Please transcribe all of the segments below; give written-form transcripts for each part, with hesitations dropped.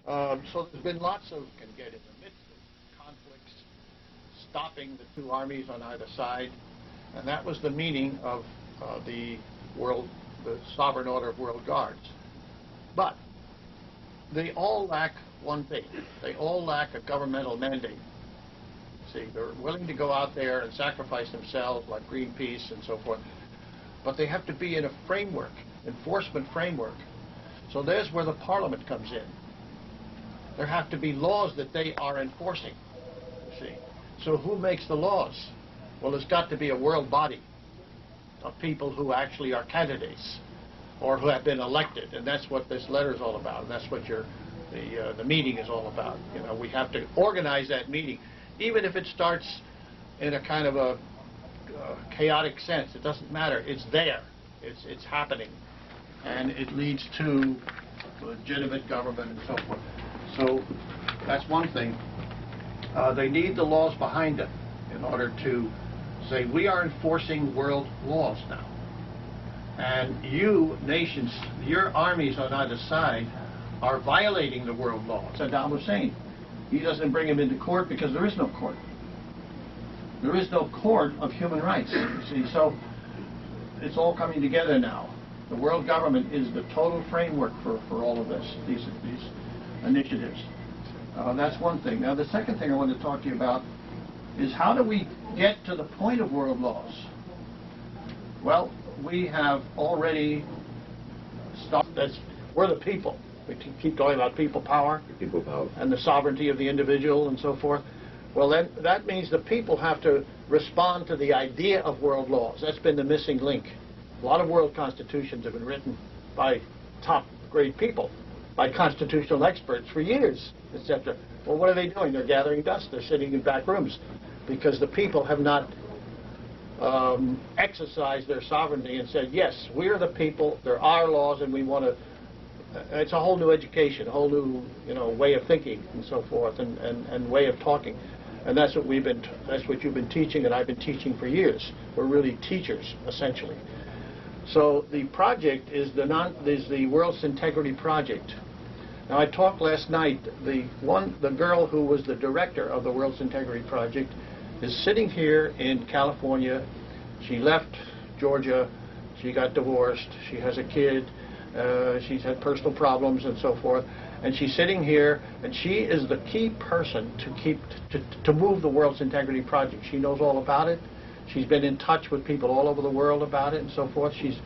So there's been lots of, can get in the midst of conflicts, stopping the two armies on either side, and that was the meaning of the Sovereign Order of World Guards. But they all lack one thing. They all lack a governmental mandate. See, they're willing to go out there and sacrifice themselves like Greenpeace and so forth, but they have to be in a framework, enforcement framework. So there's where the Parliament comes in. There have to be laws that they are enforcing, see. So who makes the laws? Well, there's got to be a world body of people who actually are candidates or who have been elected, and that's what this letter is all about, and that's what the meeting is all about. You know, we have to organize that meeting, even if it starts in a kind of a chaotic sense. It doesn't matter. It's there. It's happening, and it leads to legitimate government and so forth. So that's one thing. They need the laws behind them in order to say, we are enforcing world laws now. And you nations, your armies on either side are violating the world laws. Saddam Hussein, he doesn't bring him into court because there is no court. There is no court of human rights. You see, so it's all coming together now. The world government is the total framework for all of this, these initiatives. That's one thing. Now, the second thing I want to talk to you about is how do we get to the point of world laws? Well, we have already started. We're the people. We keep talking about people power. People power. And the sovereignty of the individual and so forth. Well, then that means the people have to respond to the idea of world laws. That's been the missing link. A lot of world constitutions have been written by top-grade people, by constitutional experts for years, etc. Well, what are they doing? They're gathering dust. They're sitting in back rooms because the people have not exercised their sovereignty and said, yes, we're the people, they're our laws, and we want to. It's a whole new education, a whole new, way of thinking and so forth, and way of talking. And that's what that's what you've been teaching, and I've been teaching for years. We're really teachers, essentially. So the project is the World's Integrity Project. Now, I talked last night. The girl who was the director of the World's Integrity Project is sitting here in California. She left Georgia. She got divorced. She has a kid. She's had personal problems and so forth. And she's sitting here, and she is the key person to move the World's Integrity Project. She knows all about it. She's been in touch with people all over the world about it and so forth. She's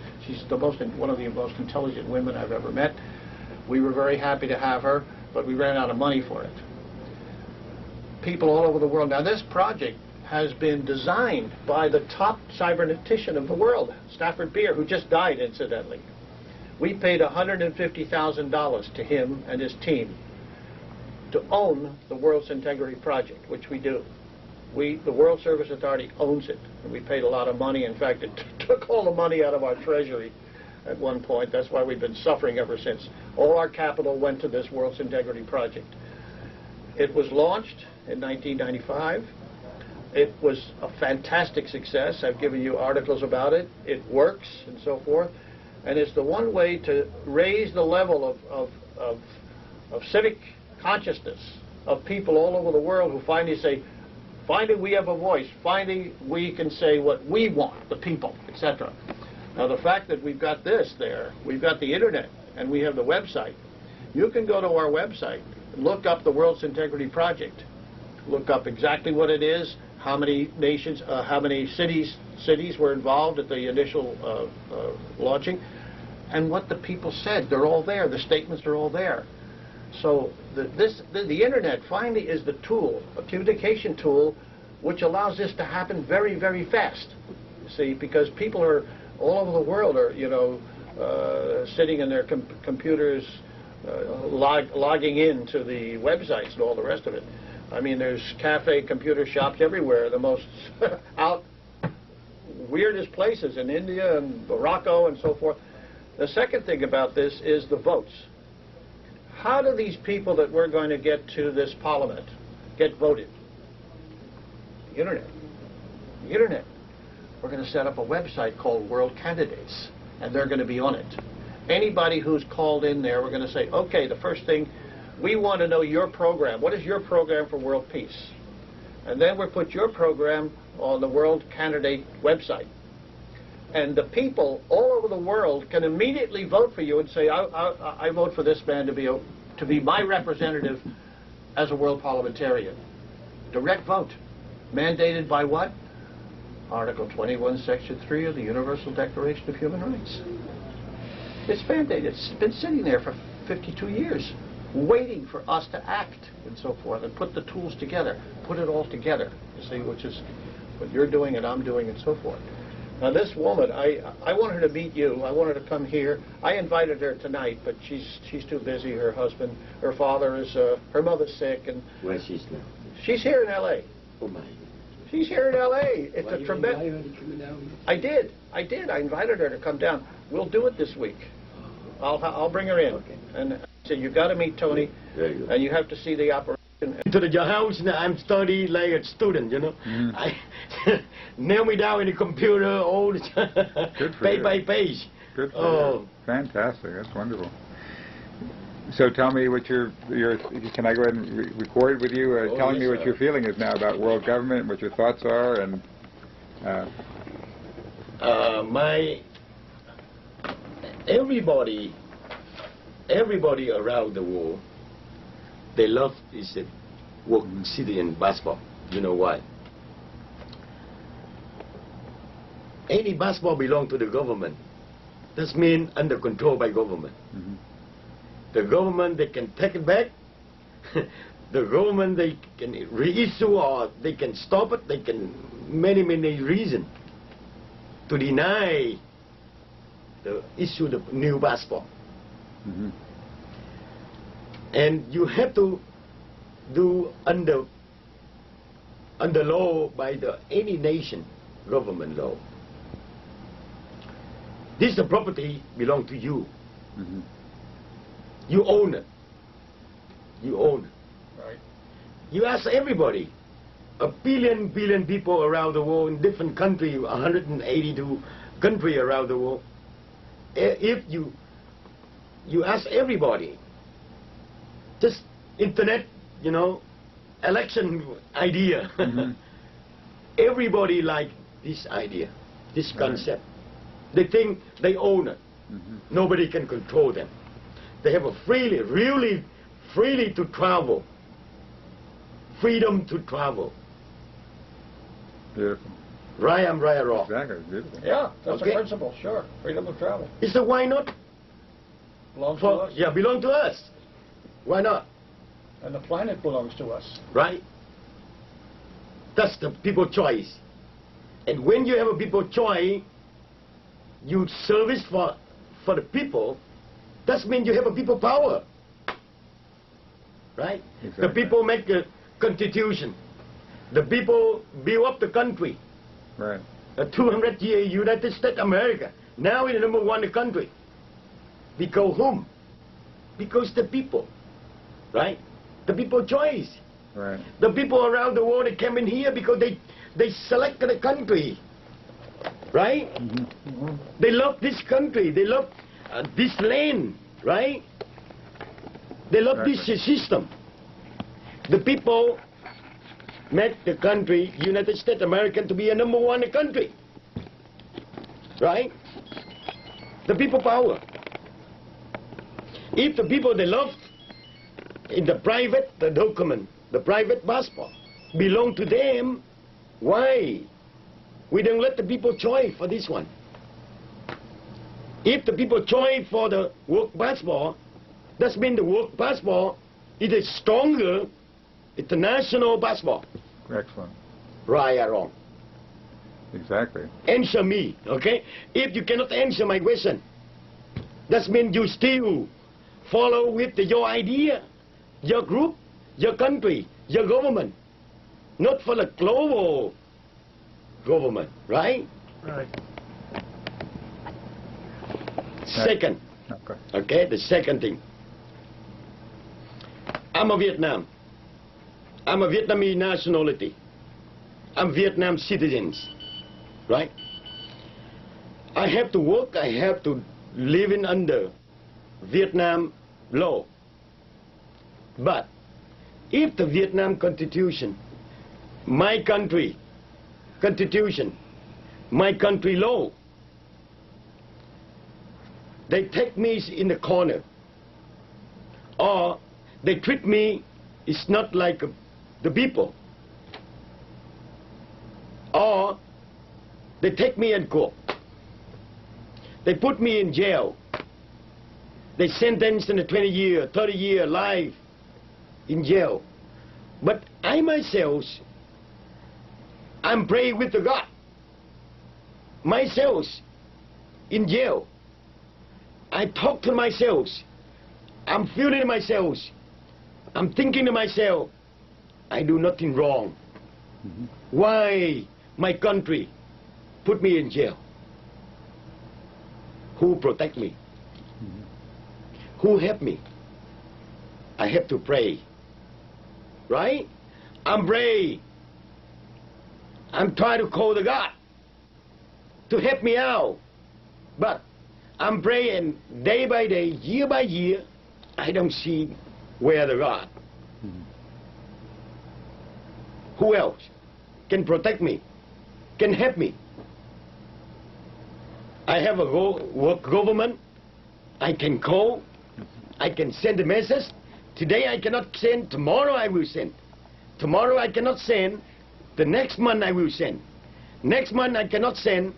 one of the most intelligent women I've ever met. We were very happy to have her, but we ran out of money for it. People all over the world. Now, this project has been designed by the top cybernetician of the world, Stafford Beer, who just died, incidentally. We paid $150,000 to him and his team to own the World's Integrity Project, which we do. The World Service Authority owns it, and we paid a lot of money. In fact, it took all the money out of our treasury at one point. That's why we've been suffering ever since. All our capital went to this World's Integrity Project. It was launched in 1995. It was a fantastic success. I've given you articles about it. It works and so forth. And it's the one way to raise the level of civic consciousness of people all over the world who finally say, finally we have a voice, finally we can say what we want, the people, etc. Now, the fact that we've got this there, we've got the internet, and we have the website. You can go to our website, look up the World's Integrity Project, look up exactly what it is, how many nations, how many cities were involved at the initial launching, and what the people said. They're all there. The statements are all there. So the internet finally is the tool, a communication tool, which allows this to happen very, very fast. You see, because people are all over the world are, sitting in their computers, logging into the websites and all the rest of it. I mean, there's cafe computer shops everywhere. The most weirdest places in India and Morocco and so forth. The second thing about this is the votes. How do these people that we're going to get to this parliament get voted? The internet. The internet. We're going to set up a website called World Candidates, and they're going to be on it. Anybody who's called in there, we're going to say, okay, the first thing, We want to know your program. What is your program for world peace? And then we put your program on the World Candidate website. And the people all over the world can immediately vote for you and say, I vote for this man to be my representative as a world parliamentarian. Direct vote. Mandated by what? Article 21, Section 3 of the Universal Declaration of Human Rights. It's mandated. It's been sitting there for 52 years, waiting for us to act and so forth, and put the tools together, put it all together, you see, which is what you're doing and I'm doing and so forth. Now this woman, I want her to meet you. I want her to come here. I invited her tonight, but she's too busy. Her husband, her father is, her mother's sick, and where she's now? She's here in L.A. Oh my. She's here in L.A. It's a tremendous. I did. I invited her to come down. We'll do it this week. I'll bring her in. Okay. And I said, you got to meet Tony, and you have to see the operation. To your house now, I'm studying like a student, you know. I nail me down in the computer all the time, page by page. Good for you. Fantastic. That's wonderful. So tell me what your can I go ahead and record with you, telling me what your feeling is now about world government, what your thoughts are, and everybody around the world, they love this work citizen basketball. You know why? Any basketball belong to the government. That means under control by government. The government, they can take it back. The government, they can reissue or they can stop it. They can many reasons to deny the issue the new basketball. And you have to do under law by the any nation government law. This the property belong to you. You own it. You own it. Right. You ask everybody, a billion people around the world in different countries, 182 countries around the world. If you ask everybody, just internet, you know, election idea. Everybody like this idea, this concept. They think they own it. Nobody can control them. They have a really freely to travel. Freedom to travel. Beautiful. Right, I'm right or wrong. Exactly, beautiful. Yeah, that's the principle, sure. Freedom of travel. He said, why not? Belongs to us. Yeah, belong to us. Why not? And the planet belongs to us. Right? That's the people's choice. And when you have a people's choice, you service for the people, that means you have a people power. Right? Exactly. The people make a constitution. The people build up the country. Right. A 200-year United States America. Now in the #1 country. Because whom? Because the people. Right? The people choice. Right. The people around the world, they came in here because they selected the country. Right? They love this country. They love this land. Right? They love this system. The people make the country, United States America, to be a #1 country. Right? The people power. If the people they love, in the private, the document, the private passport, belong to them, why? We don't let the people choice for this one. If the people choice for the work passport, that means the work passport is stronger, it's a national passport. Excellent. Right or wrong? Exactly. Answer me, okay? If you cannot answer my question, that means you still follow with your idea, your group, your country, your government, not for the global government, right? Right. Second, okay, the second thing. I'm a Vietnam. I'm a Vietnamese nationality. I'm Vietnam citizens, right? I have to work, I have to live in under Vietnam law. But if the Vietnam Constitution, my country Constitution, my country law, they take me in the corner, or they treat me, it's not like the people, or they take me in court, they put me in jail, they sentence in a 20-year, 30-year life in jail. But I myself, I'm praying with the God. Myself in jail, I talk to myself. I'm feeling myself. I'm thinking to myself, I do nothing wrong. Why my country put me in jail? Who protect me? Who help me? I have to pray. Right? I'm praying. I'm trying to call the God to help me out. But I'm praying day by day, year by year, I don't see where the God. Who else can protect me, can help me? I have a work government. I can call. I can send a message. Today I cannot send. Tomorrow I will send. Tomorrow I cannot send. The next month I will send. Next month I cannot send.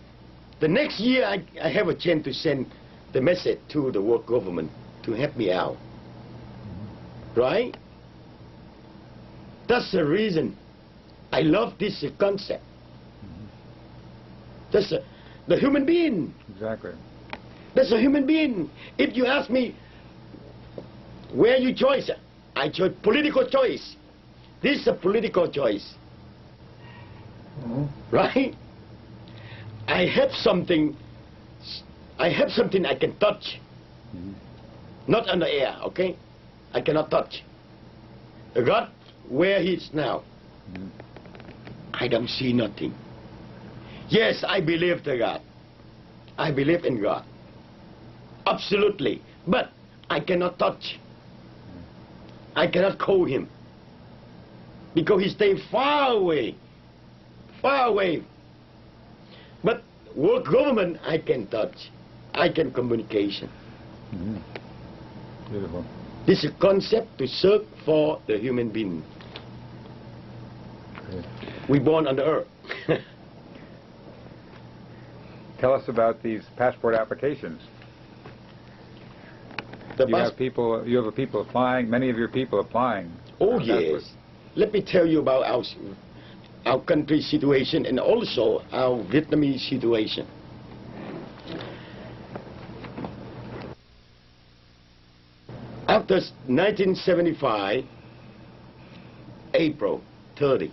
The next year I have a chance to send the message to the world government to help me out. Right? That's the reason I love this concept. That's the human being. Exactly. That's a human being. If you ask me where you choose, I chose political choice. This is a political choice. Right? I have something I can touch. Not on the air, okay? I cannot touch. God, where he is now, I don't see nothing. Yes, I believe in God. I believe in God. Absolutely. But I cannot touch. I cannot call him. Because he stays far away. Far away. But world government, I can touch. I can communication. Beautiful. This is a concept to search for the human being. Great. We born on the earth. Tell us about these passport applications. You have people applying, many of your people applying. Oh for yes. passports. Let me tell you about our country situation and also our Vietnamese situation. After 1975, April 30,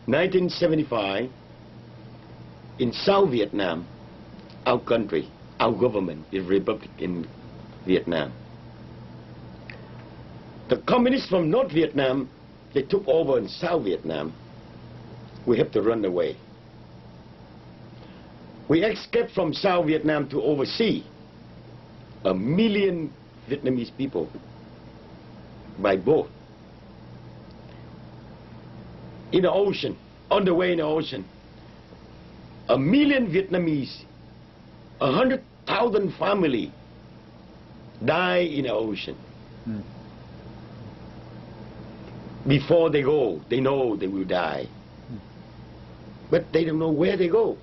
1975, in South Vietnam, our country, our government, the Republic in Vietnam. The communists from North Vietnam, they took over in South Vietnam. We have to run away. We escaped from South Vietnam to overseas 1 million Vietnamese people by boat. In the ocean, on the way in the ocean, 1 million Vietnamese, 100,000 family die in the ocean. Before they go, they know they will die. But they don't know where they go.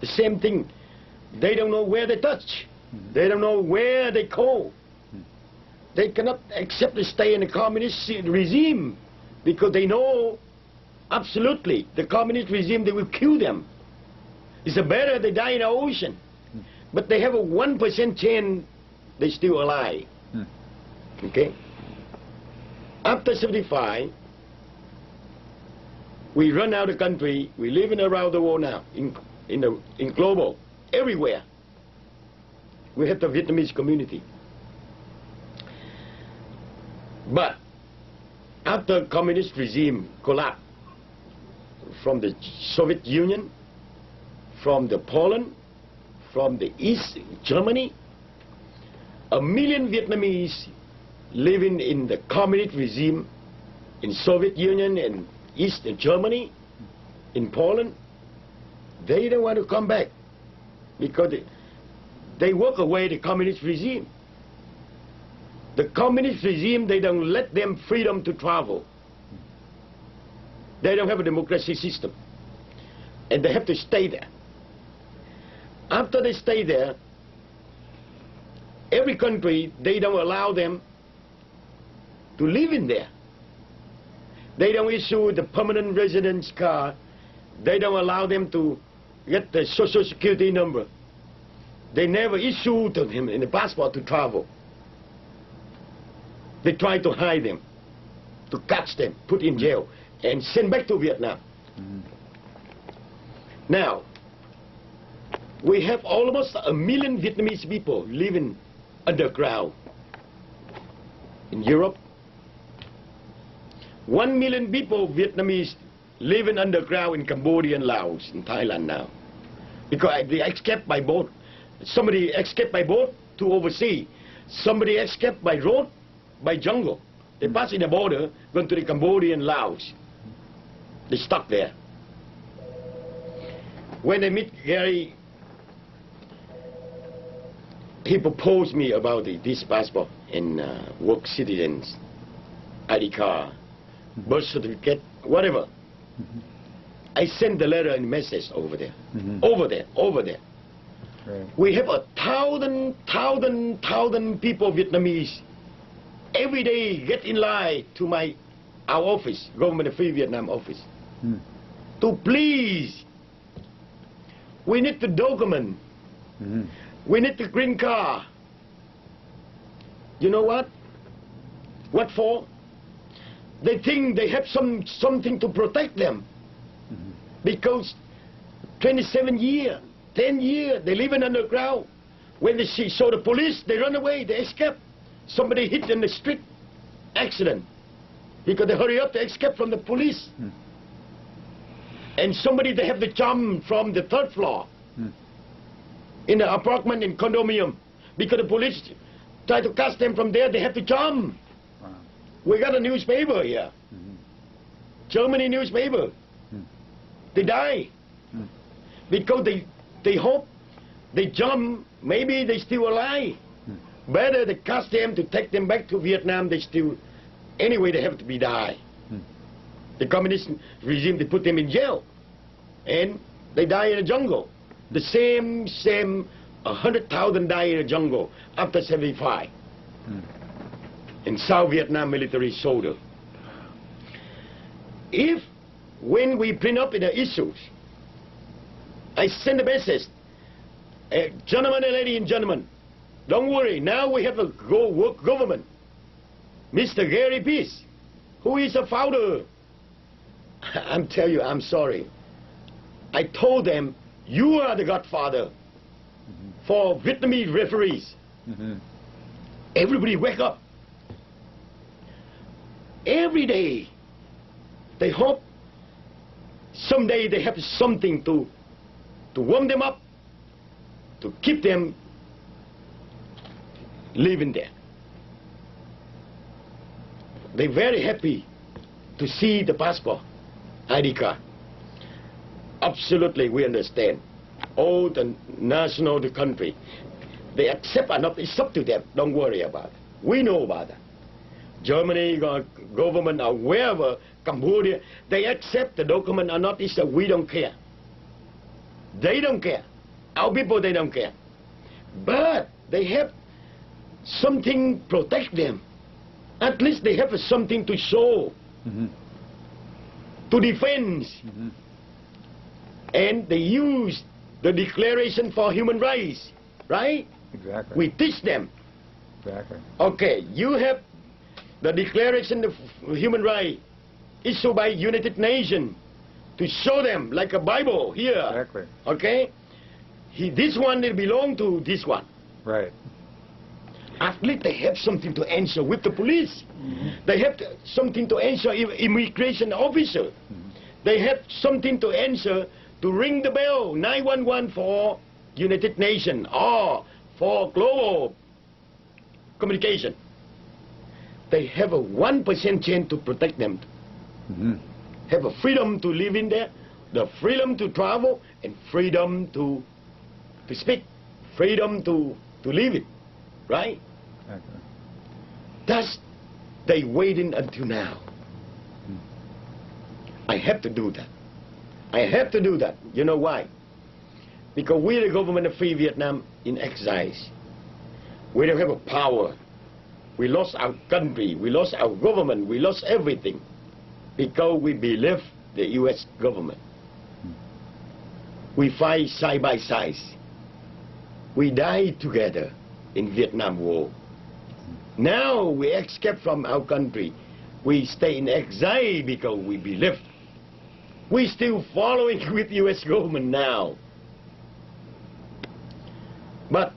The same thing, they don't know where they touch. They don't know where they go. They cannot accept to stay in the communist regime because they know absolutely the communist regime, they will kill them. It's better they die in the ocean. But they have a 1% chance they're still alive. Okay? After 75, we run out of the country. We live in around the world now, in global, everywhere. We have the Vietnamese community. But after communist regime collapsed from the Soviet Union, from the Poland, from the East Germany, 1 million Vietnamese living in the communist regime in Soviet Union and East Germany, in Poland, they don't want to come back because they work away the communist regime. The communist regime, they don't let them freedom to travel. They don't have a democracy system. And they have to stay there. After they stay there, every country, they don't allow them to live in there. They don't issue the permanent residence card. They don't allow them to get the social security number. They never issue to him in the passport to travel. They try to hide them, to catch them, put in jail, and send back to Vietnam. Now, we have almost 1 million Vietnamese people living underground in Europe. 1 million people, Vietnamese, living underground in Cambodia and Laos, in Thailand now. Because they escaped by boat. Somebody escaped by boat to overseas. Somebody escaped by road, by jungle. They pass in the border, going to the Cambodia and Laos. They stuck there. When I meet Garry, he proposed me about this passport and work citizens, ID card, birth certificate, whatever. I sent the letter and message over there. Over there. Right. We have 1,000 people, Vietnamese, every day get in line to our office, Government of Free Vietnam office, to please, we need the document, we need the green card. You know what? What for? They think they have something to protect them, because 27 years, 10 years, they live in underground. When they saw the police, they run away, they escape. Somebody hit in the street, accident, because they hurry up to escape from the police. And somebody, they have to jump from the 3rd floor in the apartment in condominium, because the police try to catch them from there, they have to jump. Wow. We got a newspaper here, Germany newspaper. They die because they hope they jump, maybe they still alive. Better they catch them to take them back to Vietnam, they still, anyway they have to be die. The communist regime, they put them in jail and they die in the jungle. The same 100,000 die in the jungle after 75 in South Vietnam military soldier. If when we print up in the issues, I send a message, gentlemen and ladies and gentlemen, don't worry, now we have a work government. Mr. Garry Davis, who is a founder. I'm telling you, I'm sorry. I told them, you are the godfather for Vietnamese referees. Everybody wake up. Every day, they hope someday they have something to warm them up, to keep them living there. They're very happy to see the passport, ID card. Absolutely, we understand. All the national, the country, they accept or not, it's up to them. Don't worry about it. We know about it. Germany, government, or wherever, Cambodia, they accept the document or not, it's that we don't care. They don't care. Our people, they don't care. But they have something protect them. At least they have something to show, to defend. And they use the Declaration for Human Rights, right? Exactly. We teach them. Exactly. Okay, you have the Declaration of Human Rights issued by United Nations to show them, like a Bible here. Exactly. Okay? This one, they belong to this one. Right. At least they have something to answer with the police. They have something to answer immigration officer. They have something to answer to ring the bell 911 for United Nations or for global communication. they have a 1% chance to protect them. Have a freedom to live in there, the freedom to travel, and freedom to speak, freedom to live it, right? Okay. That's they waiting until now. I have to do that. I have to do that. You know why? Because we, the government of Free Vietnam, in exile. We don't have a power. We lost our country. We lost our government. We lost everything because we believe the U.S. government. We fight side by side. We died together in Vietnam War. Now we escape from our country. We stay in exile because we believe. We still following with U.S. government now. But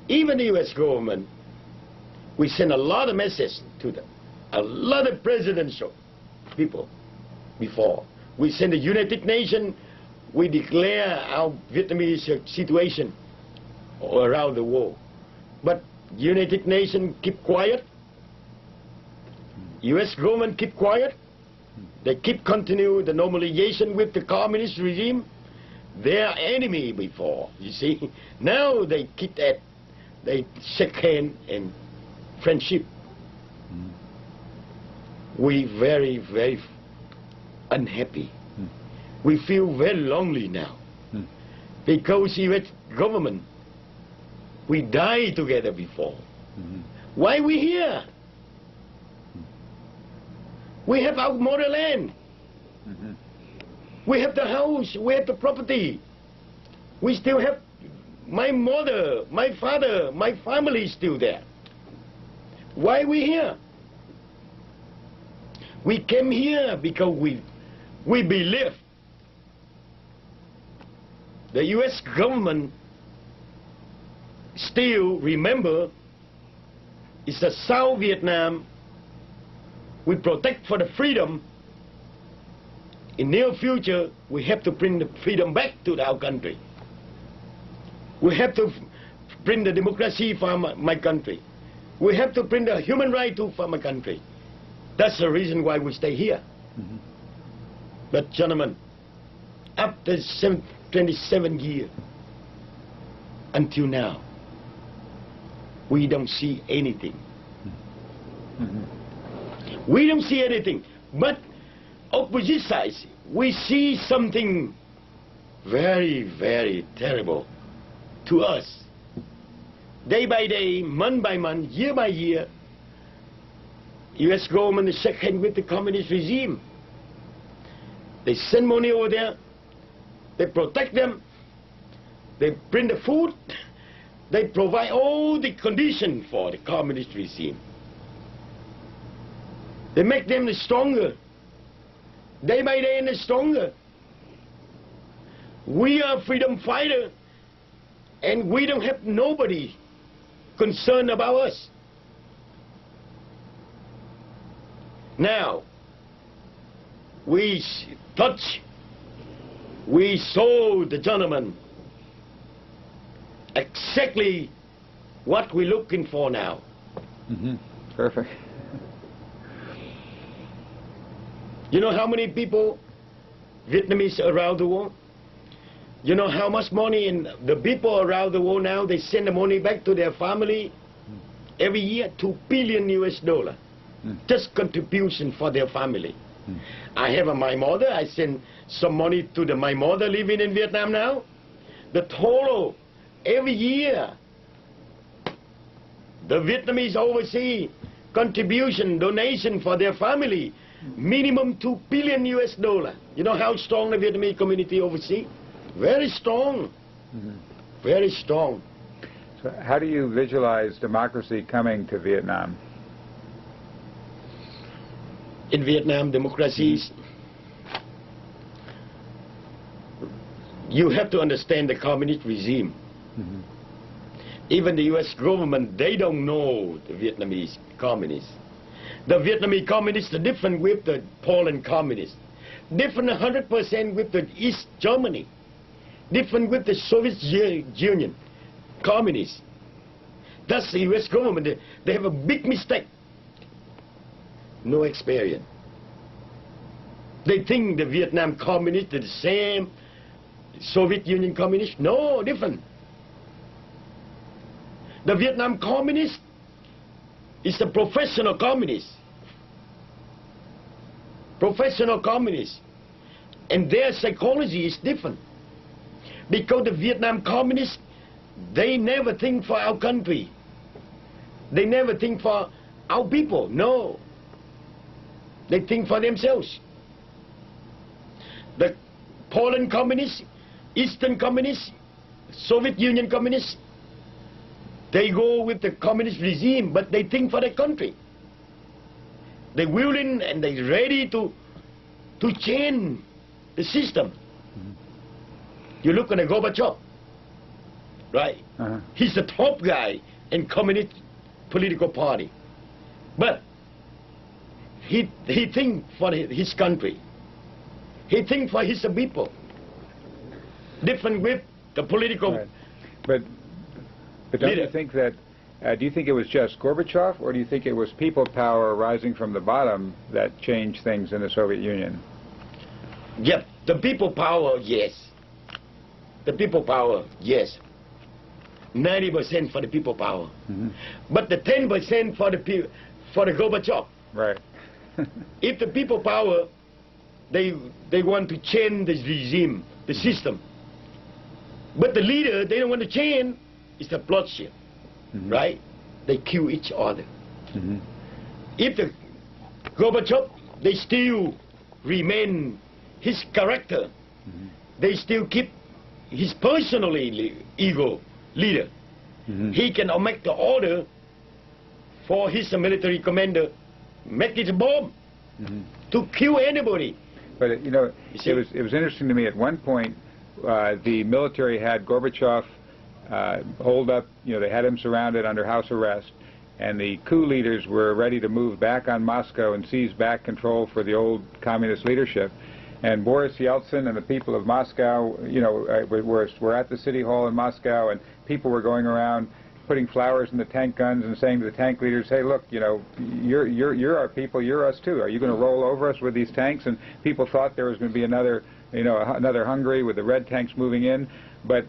even the U.S. government, we send a lot of messages to them. A lot of presidential people before. We send the United Nations, we declare our Vietnamese situation around the world. But United Nations keep quiet. U.S. government keep quiet. They keep continue the normalization with the communist regime. They are enemy before, you see. Now they keep that. They shake hand and friendship. We very, very unhappy. We feel very lonely now. Because U.S. government, we died together before. Why we here? We have our motherland. We have the house, we have the property. We still have my mother, my father, my family is still there. Why we here? We came here because we believe the U.S. government still remember it's the South Vietnam. We protect for the freedom. In near future, we have to bring the freedom back to our country. We have to bring the democracy for my country. We have to bring the human right for my country. That's the reason why we stay here. But gentlemen, after 27 years, until now, we don't see anything. We don't see anything. But opposite sides, we see something very, very terrible to us. Day by day, month by month, year by year, U.S. government is shake hands with the communist regime. They send money over there. They protect them. They bring the food. They provide all the conditions for the communist regime. They make them stronger. Day by day, and stronger. We are freedom fighters, and we don't have nobody concerned about us. Now, we saw the gentleman exactly what we're looking for now. Perfect. You know how many people, Vietnamese around the world? You know how much money, and the people around the world now, they send the money back to their family every year, $2 billion US. Just contribution for their family. I have my mother, I send some money to my mother living in Vietnam now. The total, every year, the Vietnamese overseas contribution, donation for their family, minimum $2 billion US. You know how strong the Vietnamese community overseas? Very strong. Very strong. So how do you visualize democracy coming to Vietnam? In Vietnam, democracies, you have to understand the communist regime. Even the U.S. government, they don't know the Vietnamese communists. The Vietnamese communists are different with the Poland communists. Different 100% with the East Germany. Different with the Soviet Union communists. That's the U.S. government. They have a big mistake. No experience. They think the Vietnam communists are the same, Soviet Union communists. No, different. The Vietnam communist is a professional communist. Professional communists. And their psychology is different. Because the Vietnam communists, they never think for our country. They never think for our people. No. They think for themselves. The Poland communists, Eastern communists, Soviet Union communists, they go with the communist regime, but they think for their country. They're willing and they're ready to change the system. You look at the Gorbachev, right? He's the top guy in communist political party. But he thinks for his country. He thinks for his people. Different with the political... Right. But don't leader. you think that, do you think it was just Gorbachev, or do you think it was people power rising from the bottom that changed things in the Soviet Union? Yep, the people power, yes. The people power, yes. 90% for the people power. But the 10% for the Gorbachev. Right. If the people power, they want to change the regime, the system. But the leader, they don't want to change. It's the bloodshed, right? They kill each other. If the Gorbachev, they still remain his character. They still keep his personally ego leader. He can make the order for his military commander, make it a bomb to kill anybody. But you know, it was interesting to me. At one point, the military had Gorbachev holed up. You know, they had him surrounded under house arrest, and the coup leaders were ready to move back on Moscow and seize back control for the old communist leadership. And Boris Yeltsin and the people of Moscow, you know, were at the city hall in Moscow, and people were going around putting flowers in the tank guns and saying to the tank leaders, "Hey, look, you know, you're our people, you're us too. Are you going to roll over us with these tanks?" And people thought there was going to be another, you know, another Hungary with the red tanks moving in. But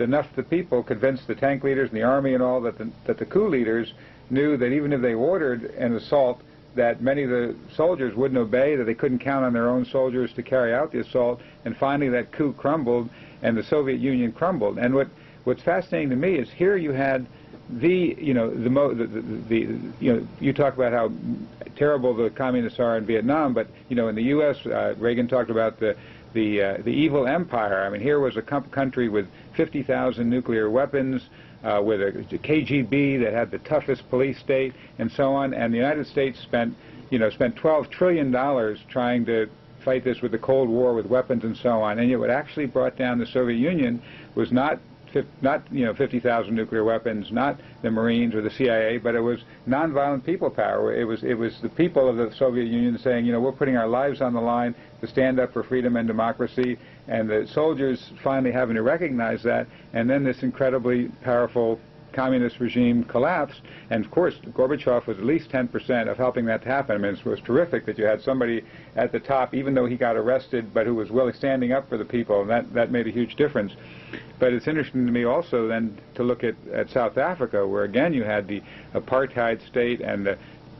enough of the people convinced the tank leaders and the army and all that the coup leaders knew that even if they ordered an assault, that many of the soldiers wouldn't obey, that they couldn't count on their own soldiers to carry out the assault, and finally that coup crumbled and the Soviet Union crumbled. And what's fascinating to me is here you had you know, you talk about how terrible the communists are in Vietnam, but you know, in the U.S., Reagan talked about the evil empire. I mean, here was a country with 50,000 nuclear weapons, with a KGB that had the toughest police state, and so on. And the United States spent $12 trillion trying to fight this with the Cold War with weapons and so on. And yet, what actually brought down the Soviet Union was not 50,000 nuclear weapons, not the Marines or the CIA, but it was nonviolent people power. It was the people of the Soviet Union saying, you know, we're putting our lives on the line to stand up for freedom and democracy, and the soldiers finally having to recognize that, and then this incredibly powerful communist regime collapsed. And of course, Gorbachev was at least 10% of helping that to happen. I mean, it was terrific that you had somebody at the top, even though he got arrested, but who was really standing up for the people, and that made a huge difference. But it's interesting to me also then to look at South Africa, where again you had the apartheid state and the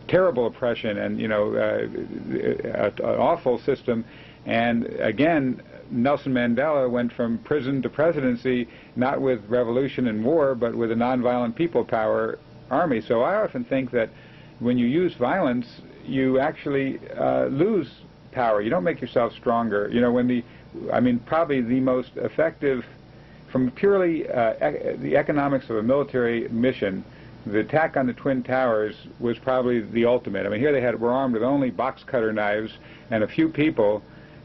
terrible oppression and, you know, an awful system. And again, Nelson Mandela went from prison to presidency, not with revolution and war, but with a nonviolent people power army. So I often think that when you use violence, you actually lose power. You don't make yourself stronger. You know, probably the most effective, from purely the economics of a military mission, the attack on the Twin Towers was probably the ultimate. I mean, here they were armed with only box cutter knives and a few people,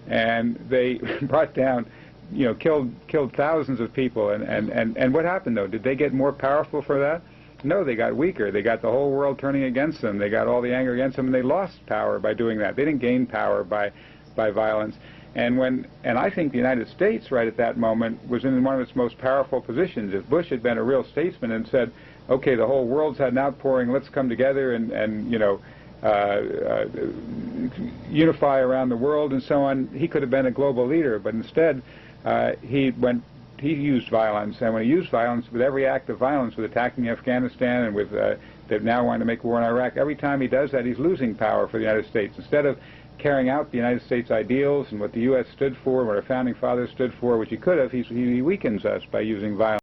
and they brought down, you know, killed thousands of people. And what happened though? Did they get more powerful for that? No, they got weaker. They got the whole world turning against them. They got all the anger against them, and they lost power by doing that. They didn't gain power by violence. And I think the United States, right at that moment, was in one of its most powerful positions. If Bush had been a real statesman and said, okay, the whole world's had an outpouring, let's come together and you know, unify around the world and so on. He could have been a global leader, but instead he used violence, and when he used violence, with every act of violence, with attacking Afghanistan and with they now want to make war in Iraq, every time he does that, he's losing power for the United States. Instead of carrying out the United States ideals and what the U.S. stood for, what our founding fathers stood for, which he could have, he weakens us by using violence.